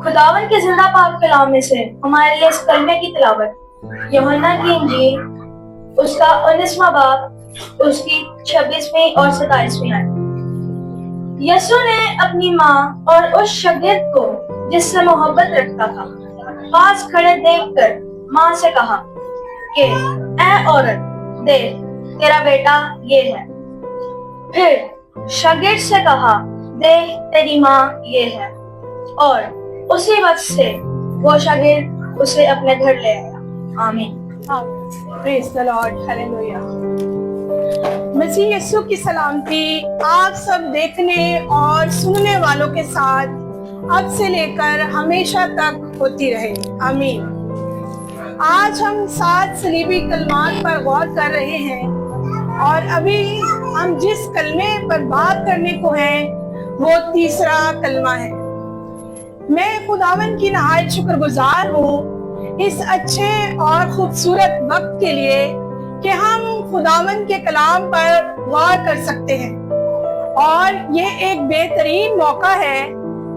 خداوند کے زندہ پاک کلام میں سے ہمارے لیے اس کلمے کی تلاوت یوحنا کی انجیل اس کا 19واں باب اس کی 26ویں اور 27ویں آیت۔ یسوع نے اپنی ماں اور اس شاگرد کو جس سے محبت رکھتا تھا پاس کھڑے دیکھ کر ماں سے کہا کہ اے عورت دیکھ تیرا بیٹا یہ ہے۔ پھر شاگرد سے کہا دیکھ تیری ماں یہ ہے، اور اسی وقت سے وہ شاگرد اسے اپنے گھر لے آیا۔ آمین۔ پریز دی لارڈ، ہیلیلویا۔ مسیح یسوع کی سلامتی آپ سب دیکھنے اور سننے والوں کے ساتھ اب سے لے کر ہمیشہ تک ہوتی رہے۔ آمین۔ آج ہم 7 صلیبی کلمات پر غور کر رہے ہیں، اور ابھی ہم جس کلمے پر بات کرنے کو ہیں وہ تیسرا کلمہ ہے۔ میں خداوند کی نہایت شکر گزار ہوں اس اچھے اور خوبصورت وقت کے لیے کہ ہم خداوند کے کلام پر غور کر سکتے ہیں، اور یہ ایک بہترین موقع ہے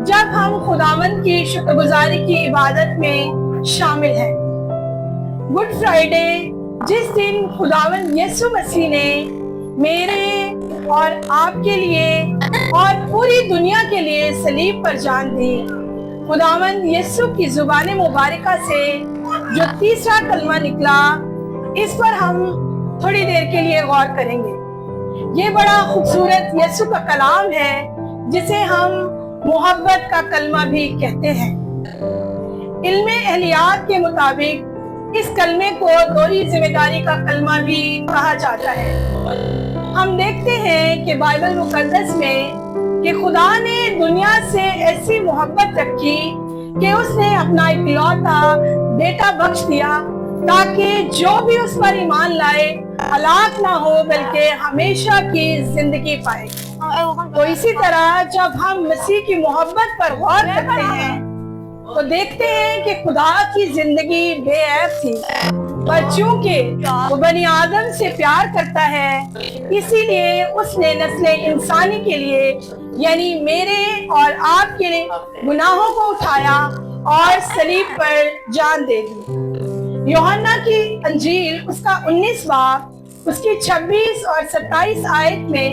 جب ہم خداوند کی شکر گزاری کی عبادت میں شامل ہیں۔ گڈ فرائیڈے، جس دن خداوند یسوع مسیح نے میرے اور آپ کے لیے اور پوری دنیا کے لیے صلیب پر جان دی، خداوند یسوع کی زبان مبارکہ سے جو تیسرا کلمہ نکلا اس پر ہم تھوڑی دیر کے لیے غور کریں گے۔ یہ بڑا خوبصورت یسوع کا کلام ہے جسے ہم محبت کا کلمہ بھی کہتے ہیں۔ علم اہلیات کے مطابق اس کلمے کو دوہری ذمہ داری کا کلمہ بھی کہا جاتا ہے۔ ہم دیکھتے ہیں کہ بائبل مقدس میں کہ خدا نے دنیا سے ایسی محبت رکھی کہ اس نے اپنا اکلوتا بیٹا بخش دیا تاکہ جو بھی اس پر ایمان لائے ہلاک نہ ہو بلکہ ہمیشہ کی زندگی پائے۔ تو اسی طرح جب ہم مسیح کی محبت پر غور کرتے ہیں تو دیکھتے ہیں کہ خدا کی زندگی بے عیب تھی، پر چونکہ وہ بنی آدم سے پیار کرتا ہے اسی لیے اس نے نسل انسانی کے لیے یعنی میرے اور آپ کے گناہوں کو اٹھایا اور صلیب پر جان دے دی۔ یوحنا کی انجیل اس کا 19 باب اس کی 26 اور 27 آیت میں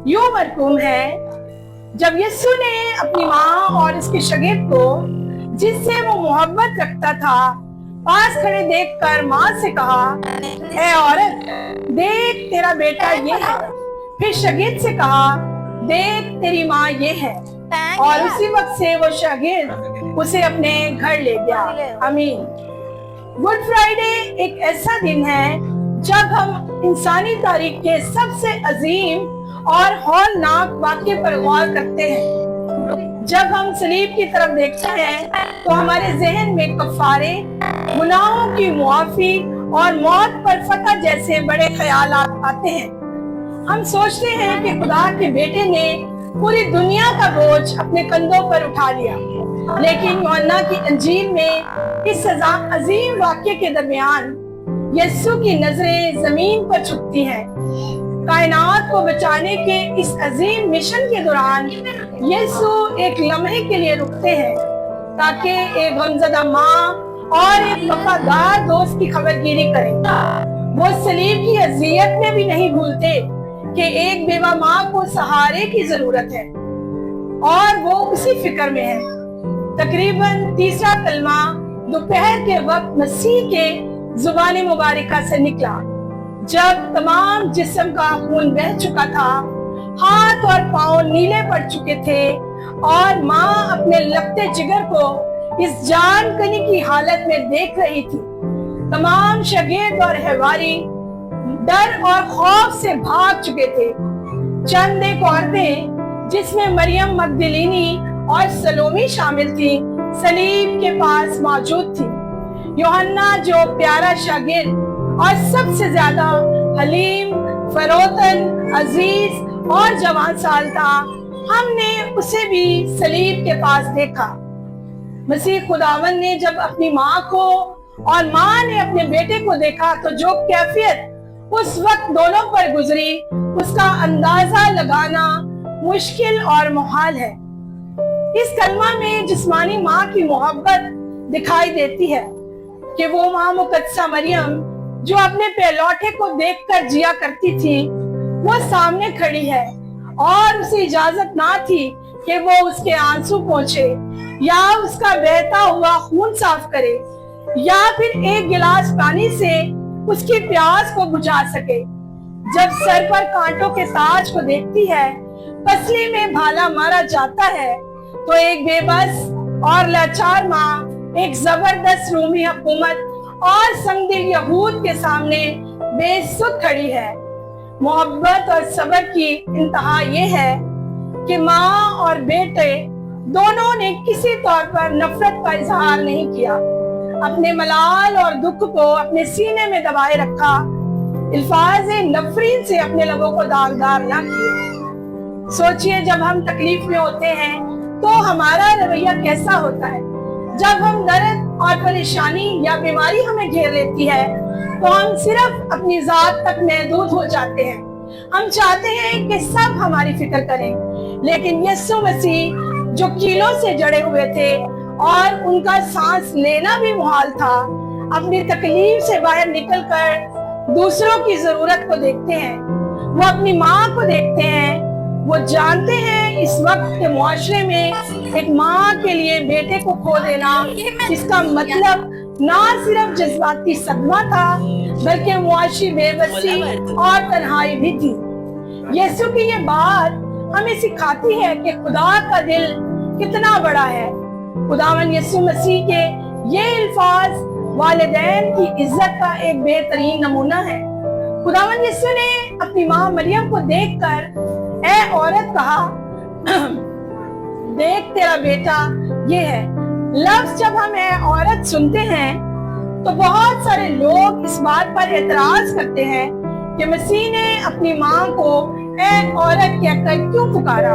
یوں مرقوم ہے، جب یسوع نے اپنی ماں اور اس کے شاگرد کو جس سے وہ محبت رکھتا تھا پاس کھڑے دیکھ کر ماں سے کہا اے عورت دیکھ تیرا بیٹا یہ ہے۔ پھر شاگرد سے کہا دیکھ تیری ماں یہ ہے، اور اسی وقت سے وہ شاگرد اسے اپنے گھر لے گیا۔ آمین۔ گڈ فرائیڈے ایک ایسا دن ہے جب ہم انسانی تاریخ کے سب سے عظیم اور ہولناک واقعے پر غور کرتے ہیں۔ جب ہم صلیب کی طرف دیکھتے ہیں تو ہمارے ذہن میں کفارے، گناہوں کی معافی اور موت پر فتح جیسے بڑے خیالات آتے ہیں۔ ہم سوچتے ہیں کہ خدا کے بیٹے نے پوری دنیا کا بوجھ اپنے کندھوں پر اٹھا لیا، لیکن یوحنا کی انجیل میں اس عظیم واقعے کے درمیان یسوع کی نظریں زمین پر جھکتی ہیں۔ کائنات کو بچانے کے اس عظیم مشن کے دوران یسوع ایک لمحے کے لیے رکتے ہیں تاکہ ایک غمزدہ ماں اور ایک وفادار دوست کی خبرگیری کریں۔ وہ صلیب کی اذیت میں بھی نہیں بھولتے کہ ایک بیوہ ماں کو سہارے کی ضرورت ہے، اور وہ اسی فکر میں ہے۔ تقریباً تیسرا کلمہ دوپہر کے وقت مسیح کے زبان مبارکہ سے نکلا، جب تمام جسم کا خون بہہ چکا تھا، ہاتھ اور پاؤں نیلے پڑ چکے تھے، اور ماں اپنے لگتے جگر کو اس جان کنی کی حالت میں دیکھ رہی تھی۔ تمام شاگرد اور حواری ڈر اور خوف سے بھاگ چکے تھے۔ چند ایک عورتیں جس میں مریم مگدلینی اور سلومی شامل تھی صلیب کے پاس موجود تھی۔ یوحنا جو پیارا شاگرد اور سب سے زیادہ حلیم، فروتن، عزیز اور جوان سال تھا، ہم نے اسے بھی صلیب کے پاس دیکھا۔ مسیح خداوند نے جب اپنی ماں کو اور ماں نے اپنے بیٹے کو دیکھا تو جو کیفیت اس وقت دونوں پر گزری اس کا اندازہ لگانا مشکل اور محال ہے۔ इस कलमा में जिस्मानी माँ की मोहब्बत दिखाई देती है कि वो माँ मुकद्दसा मरियम जो अपने पेलौठे को देखकर जिया करती थी, वो सामने खड़ी है और उसे इजाजत ना थी कि वो उसके आंसू पोंछे या उसका बहता हुआ खून साफ करे या फिर एक गिलास पानी से उसकी प्यास को बुझा सके। जब सर पर कांटों के ताज को देखती है, पसली में भाला मारा जाता है, तो एक बेबस और लाचार माँ एक जबरदस्त रूमी हुकूमत और संगदिल यहूद के सामने बेसुध खड़ी है। मोहब्बत और सब्र की इंतहा ये है कि माँ और बेटे दोनों ने किसी तौर पर नफरत का इजहार नहीं किया, अपने मलाल और दुख को अपने सीने में दबाए रखा, अल्फाज नफरीन से अपने लबों को दागदार ना किए। सोचिए, जब हम तकलीफ में होते हैं तो हमारा रवैया कैसा होता है। जब हम दर्द और परेशानी या बीमारी हमें घेर लेती है तो हम सिर्फ अपनी जात तक महदूद हो जाते हैं। हम चाहते हैं कि सब हमारी फिक्र करें, लेकिन यीशु मसीह जो कीलों से जड़े हुए थे और उनका सांस लेना भी मुहाल था, अपनी तकलीफ से बाहर निकलकर दूसरों की जरूरत को देखते हैं। वो अपनी माँ को देखते हैं। वो जानते हैं इस वक्त के मुआशरे में एक माँ के लिए बेटे को खो देना, इसका मतलब ना सिर्फ जज्बाती सदमा था बल्कि मुआशी बेबसी और तन्हाई भी थी। यीशु की ये बात हमें सिखाती है कि खुदा का दिल कितना बड़ा है। खुदावन यीशु मसीह के ये अल्फाज वालिदैन की इज्जत का एक बेहतरीन नमूना है। खुदावन यीशु ने अपनी माँ मरियम को देखकर ऐ औरत कहा, देख तेरा बेटा ये है। लफ्ज जब हम ऐ औरत सुनते हैं तो बहुत सारे लोग इस बात पर एतराज करते हैं कि मसीह ने अपनी माँ को ऐ औरत कहकर क्यों पुकारा।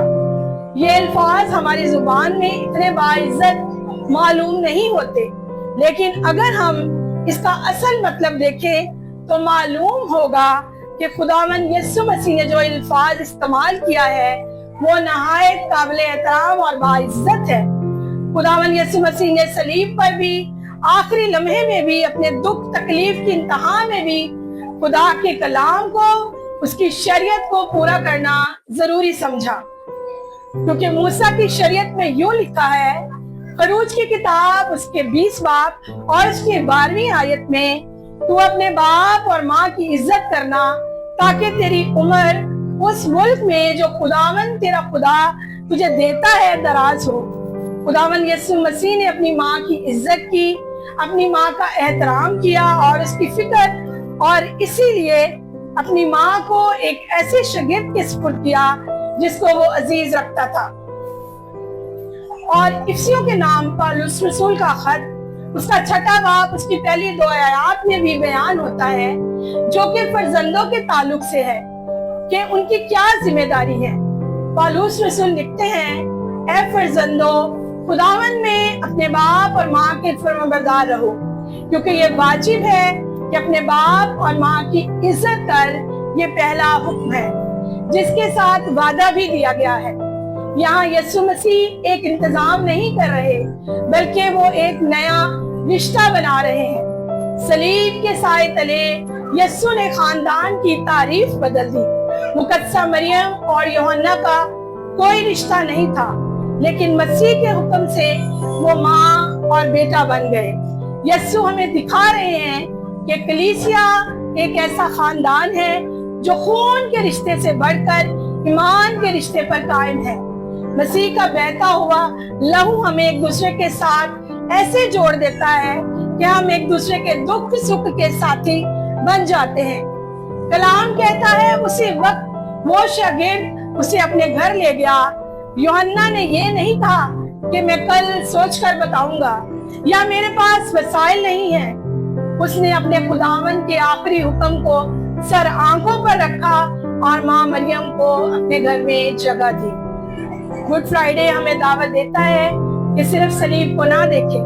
ये अल्फाज हमारी जुबान में इतने बाइज्जत मालूम नहीं होते, लेकिन अगर हम इसका असल मतलब देखें तो मालूम होगा कि खुदावन यीशु मसीह ने जो अल्फाज इस्तेमाल किया है वो नहायत काबिल एहतराम और बाइज्जत है। खुदावन यीशु मसीह ने सलीब पर भी, आखिरी लम्हे में भी, अपने दुख तकलीफ की इंतहा में भी खुदा के कलाम को, उसकी शरीयत को पूरा करना जरूरी समझा, क्योंकि मूसा की शरीयत में यूं लिखा है, खरूज की किताब उसके 20 बाब और उसकी 12वीं आयत में, तू अपने बाप और माँ की इज्जत करना ताकि तेरी उम्र उस मुल्क में जो खुदावन तेरा खुदा तुझे देता है दराज हो। खुदावन यीशु मसीह ने अपनी माँ की इज्जत की, अपनी माँ का एहतराम किया और उसकी फिक्र, और इसीलिए अपनी माँ को एक ऐसे शागिर्द के सुपुर्द किया जिसको वो अजीज रखता था। और इफ्सियों के नाम पौलुस रसूल का खत उसका 6वां बाब उसकी पहली 2 आयत में भी बयान होता है, जो कि फर्जंदों के ताल्लुक से है कि उनकी क्या जिम्मेदारी है। पौलुस रसूल लिखते हैं, ऐ फर्जंदों, खुदावन में अपने बाप और माँ के फर्माबरदार रहो, क्योंकि ये वाजिब है कि अपने बाप और माँ की इज्जत कर। ये पहला हुक्म है जिसके साथ वादा भी दिया गया है। यहाँ यीशु मसीह एक इंतजाम नहीं कर रहे, बल्कि वो एक नया रिश्ता बना रहे हैं। सलीब के साए तले यीशु ने खानदान की तारीफ बदल दी। मुकद्दसा मरियम और यूहन्ना का कोई रिश्ता नहीं था, लेकिन मसीह के हुक्म से वो माँ और बेटा बन गए। यीशु हमें दिखा रहे हैं कि कलीसिया एक ऐसा खानदान है जो खून के रिश्ते से बढ़कर ईमान के रिश्ते पर कायम है। मसीह का बहता हुआ लहू हमें एक दूसरे के साथ ऐसे जोड़ देता है कि हम एक दूसरे के दुख सुख के साथी बन जाते हैं। कलाम कहता है, उसी वक्त वो शागिर्द उसे अपने घर ले गया। यूहन्ना ने ये नहीं कहा कि मैं कल सोचकर बताऊंगा या मेरे पास वसाइल नहीं है। उसने अपने खुदावन के आखिरी हुक्म को सर आंखों पर रखा और माँ मरियम को अपने घर में जगह दी। गुड फ्राइडे हमें दावत देता है कि सिर्फ सलीब को ना देखें,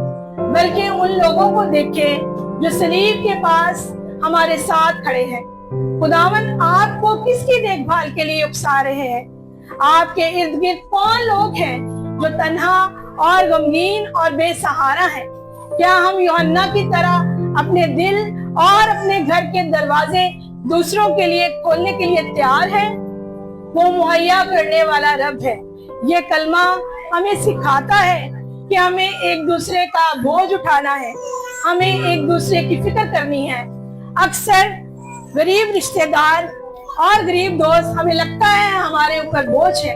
बल्कि उन लोगों को देखें जो सलीब के पास हमारे साथ खड़े हैं। खुदावन आपको किसकी देखभाल के लिए उकसा रहे हैं? आपके इर्द गिर्द कौन लोग हैं जो तन्हा और गमगीन और बेसहारा है। क्या हम यूहन्ना की तरह अपने दिल और अपने घर के दरवाजे दूसरों के लिए खोलने के लिए तैयार हैं? वो मुहैया करने वाला रब है। ये कलमा हमें सिखाता है कि हमें एक दूसरे का बोझ उठाना है, हमें एक दूसरे की फिक्र करनी है। अक्सर गरीब रिश्तेदार और गरीब दोस्त हमें लगता है हमारे ऊपर बोझ है,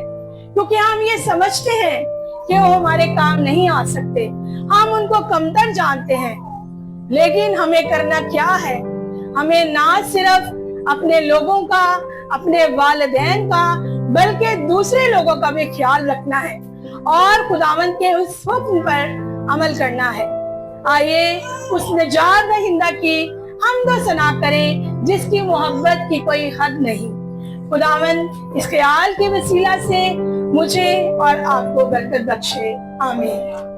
क्योंकि हम ये समझते हैं कि वो हमारे काम नहीं आ सकते, हम उनको कमतर जानते हैं। लेकिन हमें करना क्या है? हमें ना सिर्फ अपने लोगों का, अपने वालिदैन का, बल्कि दूसरे लोगों का भी ख्याल रखना है और खुदावंद के उस हुक्म पर अमल करना है। आइए उस निजात दहिंदा की हमदो सना करें जिसकी मोहब्बत की कोई हद नहीं। खुदावंद इस ख्याल के वसीला से मुझे और आपको बरकत बख्शे। आमीन।